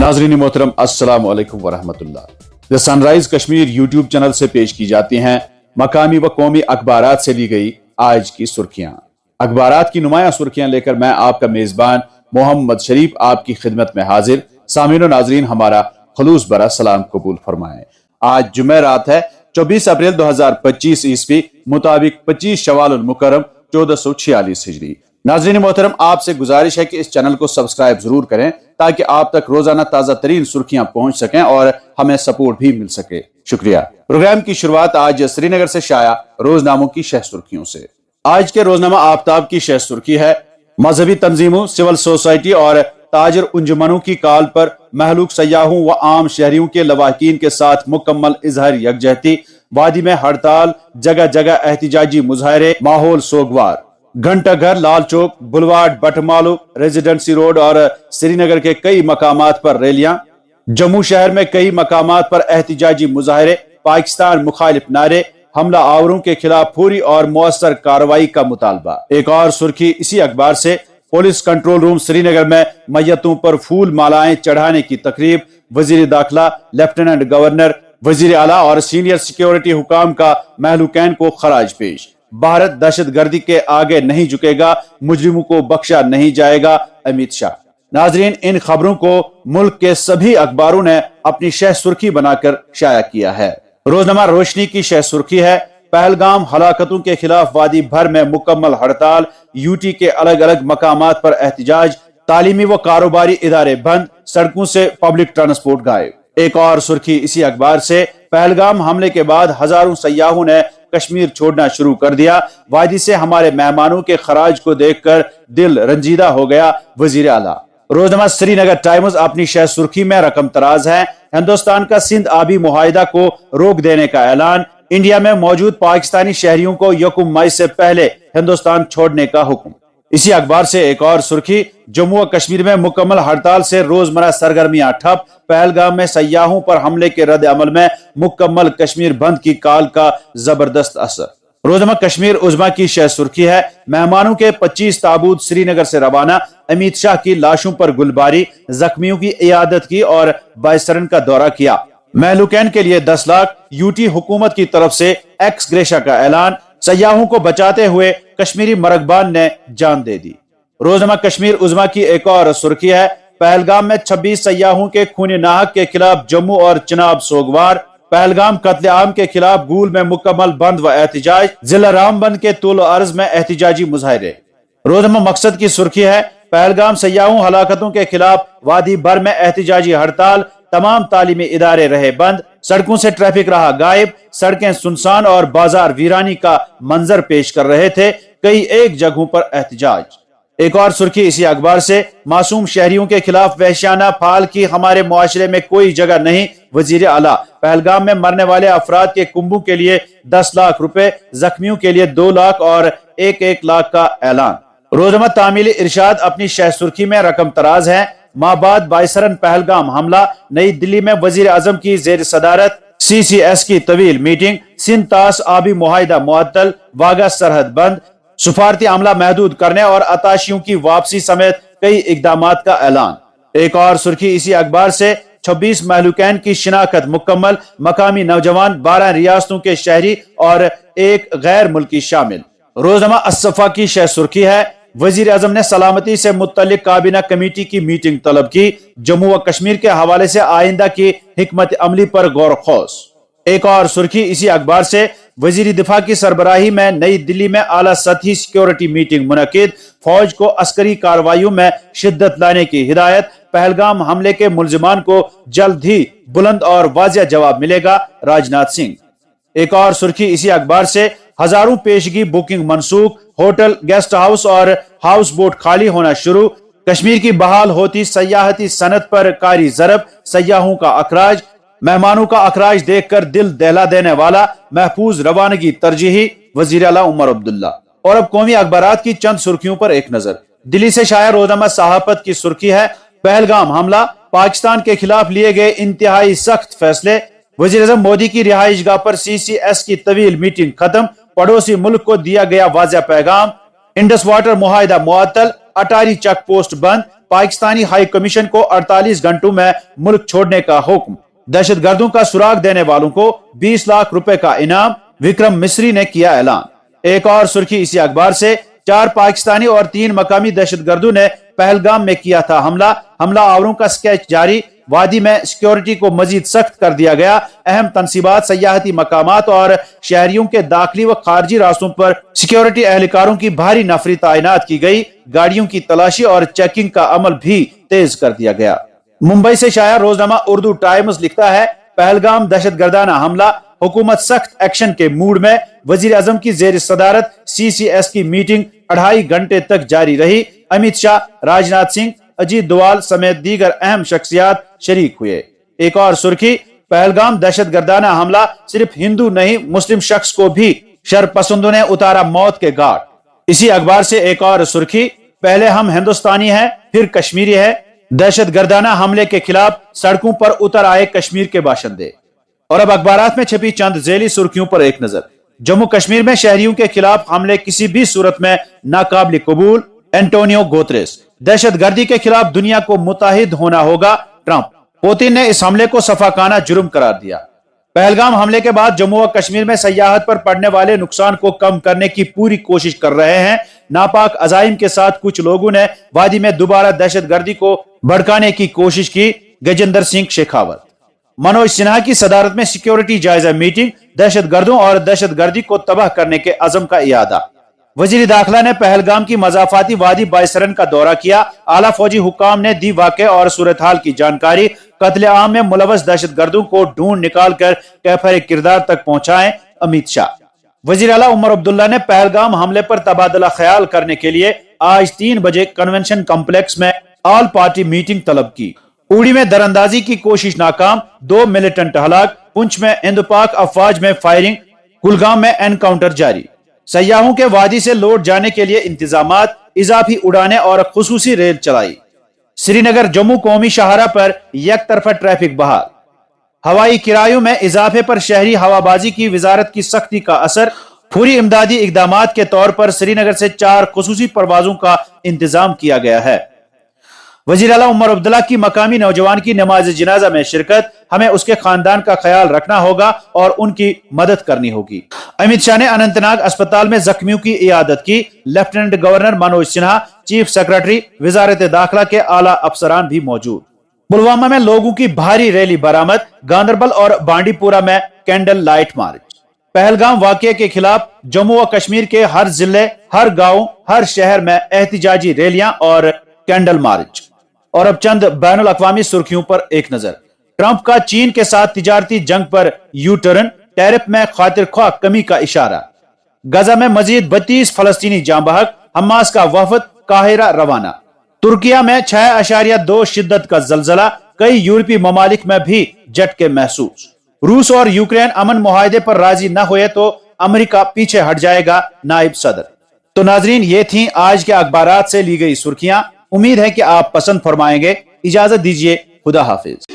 नाजरीन मोहतरम अस्सलाम वालेकुम वरहमतुल्लाह। The sunrise Kashmir YouTube channel से पेश की जाती हैं मकामी व कौमी अखबारात से ली गई आज की सुर्खियां। अखबारात की नुमाया सुर्खियां लेकर मैं आपका मेजबान मोहम्मद शरीफ आपकी खिदमत में हाजिर। सामीन व नाजरीन हमारा खलूस बरा सलाम कबूल फरमाएं। आज जुमे रात है 24 अप्रैल 2025 ईस्वी मुताबिक 25 शवाल मुकर्रम 1446 हिजरी। नाजरीन मोहतरम आपसे गुजारिश है कि इस चैनल को सब्सक्राइब जरूर करें ताकि आप तक रोजाना ताजा तरीन सुर्खियां पहुंच सकें और हमें सपोर्ट भी मिल सके। शुक्रिया। प्रोग्राम की शुरुआत आज श्रीनगर से शाया रोजनामों की शह सुर्खियों से। आज के रोजनामा आफ्ताब की शह सुर्खी है मजहबी तंजीमों, सिविल सोसाइटी और ताजर अंजुमनों की कॉल पर महलूक सयाहों व आम शहरियों के लवाहिकीन के साथ मुकम्मल इजहार यकजहती। वादी में हड़ताल, जगह जगह एहतिजाजी मुजाहरे, माहौल सोगवार। घंटा घर, Lal Chowk, boulevard, Batmaloo, residency road और श्रीनगर के कई मकामात पर रैलियां। जम्मू शहर में कई मकामात पर एहतिजाजी मुजाहरे, पाकिस्तान मुखालिफ नारे, हमला आवरों के खिलाफ फौरी और मौसर कार्रवाई का मुतालबा। एक और सुर्खी इसी अखबार से पुलिस कंट्रोल रूम श्रीनगर में मैयतों पर फूल मालाएं चढ़ाने की तकरीब। वजीर दाखिला, लेफ्टिनेंट गवर्नर, वजीर आला और सीनियर सिक्योरिटी हुकाम का महलूकैन को खराज पेश। भारत दहशत गर्दी के आगे नहीं झुकेगा, मुजरिमों को बख्शा नहीं जाएगा, अमित शाह। नाजरीन, इन खबरों को मुल्क के सभी अखबारों ने अपनी शह सुर्खी बनाकर शाया किया है। रोजनामा रोशनी की शह सुर्खी है पहलगाम हलाकतों के खिलाफ वादी भर में मुकम्मल हड़ताल, यूटी के अलग अलग मकामात पर एहतिजाज, तालीमी व कारोबारी इदारे बंद, सड़कों से पब्लिक ट्रांसपोर्ट गायब। एक और सुर्खी इसी अखबार से पहलगाम हमले के बाद हजारों सयाहों ने कश्मीर छोड़ना शुरू कर दिया। वादी से हमारे मेहमानों के खराज को देखकर दिल रंजीदा हो गया, वजीर आला। रोजनामा श्रीनगर टाइम्स अपनी शह सुर्खी में रकम तराज है हिंदुस्तान का सिंध आबी मुआहिदा को रोक देने का ऐलान। इंडिया में मौजूद पाकिस्तानी शहरियों को 1 मई से पहले हिंदुस्तान छोड़ने का हुक्म। इसी अखबार से एक और सुर्खी जम्मू व कश्मीर में मुकम्मल हड़ताल से रोजमर्रा सरगर्मियां ठप। पहलगाम में सयाहों पर हमले के रद्द अमल में मुकम्मल कश्मीर बंद की काल का जबरदस्त असर। रोजनामा कश्मीर उज़्मा की शह सुर्खी है मेहमानों के 25 ताबूत श्रीनगर से रवाना। अमित शाह की लाशों पर गुलबारी, जख्मियों की इयादत की और बायसरन का दौरा किया। महलूकैन के लिए 10 लाख, यूटी हुकूमत की तरफ से एक्स ग्रेशा का ऐलान। सयाहों को बचाते हुए कश्मीरी मरकबान ने जान दे दी। रोजनामा कश्मीर उज़्मा की एक और सुर्खी है पहलगाम में 26 सयाहों के खूनी नाहक के खिलाफ जम्मू और चिनाब सोगवार। पहलगाम कत्लेआम के खिलाफ गूल में मुकम्मल बंद व एहतिजाज, जिला रामबंद के तूल अर्ज में एहतिजाजी मुजाहरे। रोजनामा मकसद की सुर्खी है पहलगाम सयाहों हलाकतों के खिलाफ वादी भर में एहतिजाजी हड़ताल, तमाम तालीमी इदारे रहे बंद, सड़कों से ट्रैफिक रहा गायब, सड़कें सुनसान और बाजार वीरानी का मंजर पेश कर रहे थे, कई एक जगहों पर एहतिजाज। एक और सुर्खी इसी अखबार से मासूम शहरियों के खिलाफ वहशियाना फाल की हमारे मुआशरे में कोई जगह नहीं, वजीर आला। पहलगाम में मरने वाले अफराद के कुंभों के लिए 10 लाख रुपए, जख्मियों के लिए 2 लाख और 1 लाख का ऐलान। रोजनामा तामील इरशाद अपनी शह सुर्खी में रकम तराज है माँ बाद बायसरन पहलगाम हमला। नई दिल्ली में वजीर आजम की जेर सदारत CCS की तवील मीटिंग। सिंध तास आबी मुआहिदा मुअत्तल, वाघा सरहद बंद, सुफारती अमला महदूद करने और अताशियों की वापसी समेत कई इकदामात का ऐलान। एक और सुर्खी इसी अखबार से 26 महलूकैन की शिनाख्त मुकम्मल, मकामी नौजवान, 12 रियासतों के शहरी और 1 गैर मुल्की शामिल। रोजनामा असफा की शह सुर्खी है वजीर आजम ने सलामती से मुत्तलिक काबीना कमेटी की मीटिंग तलब की। जम्मू व कश्मीर के हवाले से आइंदा की हिकमत अमली पर गौर खौस। एक और सुर्खी इसी अखबार से वजीर दिफा की सरबराही में नई दिल्ली में आला सतही सिक्योरिटी मीटिंग मुनक्किद। फौज को अस्करी कार्रवाइयों में शिद्दत लाने की हिदायत। पहलगाम हमले के मुलजिमान को जल्द ही बुलंद और वाज़ेह जवाब मिलेगा, राजनाथ सिंह। एक और सुर्खी इसी अखबार से हजारों पेशगी बुकिंग मनसूख, होटल, गेस्ट हाउस और हाउस बोट खाली होना शुरू। कश्मीर की बहाल होती सयाहती सनत पर कारी जरब, सयाहों का अखराज। मेहमानों का अखराज देखकर दिल दहला देने वाला, महफूज रवानगी तरजीही, वजीर आला उमर अब्दुल्ला। और अब कौमी अखबारात की चंद सुर्खियों पर एक नजर। दिल्ली से शाया रोजनामा सहाफत की सुर्खी है पहलगाम हमला, पाकिस्तान के खिलाफ लिए गए इंतहाई सख्त फैसले। वजीर आजम मोदी की रिहाइशगाह पर CCS की तवील मीटिंग खत्म, पड़ोसी मुल्क को दिया गया वाज़ेह पैगाम। इंडस वाटर मुआहिदा मुअत्तल, अटारी चेक पोस्ट बंद, पाकिस्तानी हाई कमीशन को 48 घंटों में मुल्क छोड़ने का हुक्म। दहशत गर्दों का सुराग देने वालों को 20 लाख रुपए का इनाम। विक्रम मिस्री ने किया ऐलान। एक और सुर्खी इसी अखबार से, 4 पाकिस्तानी और 3 मकामी दहशत गर्दों ने पहलगाम में किया था हमला आवरों का स्केच जारी। वादी में सिक्योरिटी को मजीद सख्त कर दिया गया। अहम तनसीबात, सयाहती मकामात और शहरियों के दाखिली व खारजी रास्तों पर सिक्योरिटी एहलकारों की भारी नफरी तैनात की गई। गाड़ियों की तलाशी और चेकिंग का अमल भी तेज कर दिया गया। मुंबई से शाया रोजनामा उर्दू टाइम्स लिखता है, पहलगाम दहशत गर्दाना हमला, हुकूमत सख्त एक्शन के मूड में। वजीर आजम की जेर सदारत CCS की मीटिंग 2.5 घंटे तक जारी रही। अमित शाह, राजनाथ सिंह, अजीत डोवाल समेत दीगर अहम शख्सियात शरीक हुए। एक और सुर्खी, पहलगाम दहशत गर्दाना हमला, सिर्फ हिंदू नहीं मुस्लिम शख्स को भी शरपसंदों ने उतारा मौत के घाट। इसी अखबार से एक और सुर्खी, पहले हम हिंदुस्तानी हैं फिर कश्मीरी है। दहशत गर्दाना हमले के खिलाफ सड़कों पर उतर आए कश्मीर के बाशिंदे। और अब अखबारात में छपी चंद झेली सुर्खियों पर एक नजर। जम्मू कश्मीर में शहरियों के खिलाफ हमले किसी भी सूरत में नाकाबिल कबूल। एंटोनियो गुतेरेस, दहशत गर्दी के खिलाफ दुनिया को मुत्तहिद होना होगा। ट्रंप, पुतिन ने इस हमले को सफाकाना जुर्म करार दिया। पहलगाम हमले के बाद जम्मू व कश्मीर में सयाहत पर पड़ने वाले नुकसान को कम करने की पूरी कोशिश कर रहे हैं। नापाक अजाइम के साथ कुछ लोगों ने वादी में दोबारा दहशत गर्दी को भड़काने की कोशिश की। गजेंद्र सिंह शेखावत, मनोज सिन्हा की सदारत में सिक्योरिटी जायजा मीटिंग। दहशत गर्दों और दहशत गर्दी को तबाह करने के अज़म का इयादा। वजीर दाखिला ने पहलगाम की मजाफाती वादी बायसरन का दौरा किया। आला फौजी हुक्काम ने दी वाक़े और सूरत हाल की जानकारी। कत्ले आम में मुलवस दहशत गर्दों को ढूंढ निकाल कर कैफर किरदार तक पहुंचाएं। अमित शाह, वजीर आला उमर अब्दुल्ला ने पहलगाम हमले पर तबादला ख्याल करने के लिए आज 3 बजे कन्वेंशन कॉम्प्लेक्स में ऑल पार्टी मीटिंग तलब की। उड़ी में दरअंदाजी की कोशिश नाकाम, 2 मिलिटेंट हलाक। पुंछ में हिंद पाक अफवाज में फायरिंग। कुलगाम में एनकाउंटर जारी। सयाहों के वादी से लौट जाने के लिए इंतजामात, इजाफी उड़ाने और खुसूसी रेल चलाई। श्रीनगर जम्मू कौमी शाहरा पर एक तरफा ट्रैफिक बहाल। हवाई किरायों में इजाफे पर शहरी हवाबाजी की वजारत की सख्ती का असर। फौरी इमदादी इकदामात के तौर पर श्रीनगर से 4 खुसूसी परवाजों का इंतजाम किया गया है। वजीर आला उमर अब्दुल्ला की मकामी नौजवान की नमाज जनाजा में शिरकत। हमें उसके खानदान का ख्याल रखना होगा और उनकी मदद करनी होगी। अमित शाह ने अनंतनाग अस्पताल में जख्मियों की इयादत की। Lieutenant governor Manoj Sinha, chief secretary वजारत दाखिला के आला अफसरान भी मौजूद। पुलवामा में लोगों की भारी रैली बरामद। गांधरबल और बांडीपुरा में कैंडल लाइट मार्च। पहलगाम वाकये के खिलाफ जम्मू व कश्मीर के हर जिले, हर गांव, हर शहर में एहतिजाजी रैलियां और कैंडल मार्च। और अब चंद बैनुल अक़वामी सुर्खियों पर एक नजर। ट्रंप का चीन के साथ तिजारती जंग पर यू टर्न। टैरिफ में खातिर ख्वाह कमी का इशारा। गजा में मजीद 32 फलस्तीनी जाँ बहक। हमास का वफद काहिरा रवाना। तुर्किया में 6.2 शिद्दत का जलजला। कई यूरोपीय ममालिक में भी झटके महसूस। रूस और यूक्रेन अमन मुआहदे पर राजी न हुए तो अमेरिका पीछे हट जाएगा, नायब सदर। तो नाजरीन, ये थी आज के अखबारात से ली गई सुर्खियां। उम्मीद है कि आप पसंद फरमाएंगे। इजाजत दीजिए, खुदा हाफिज।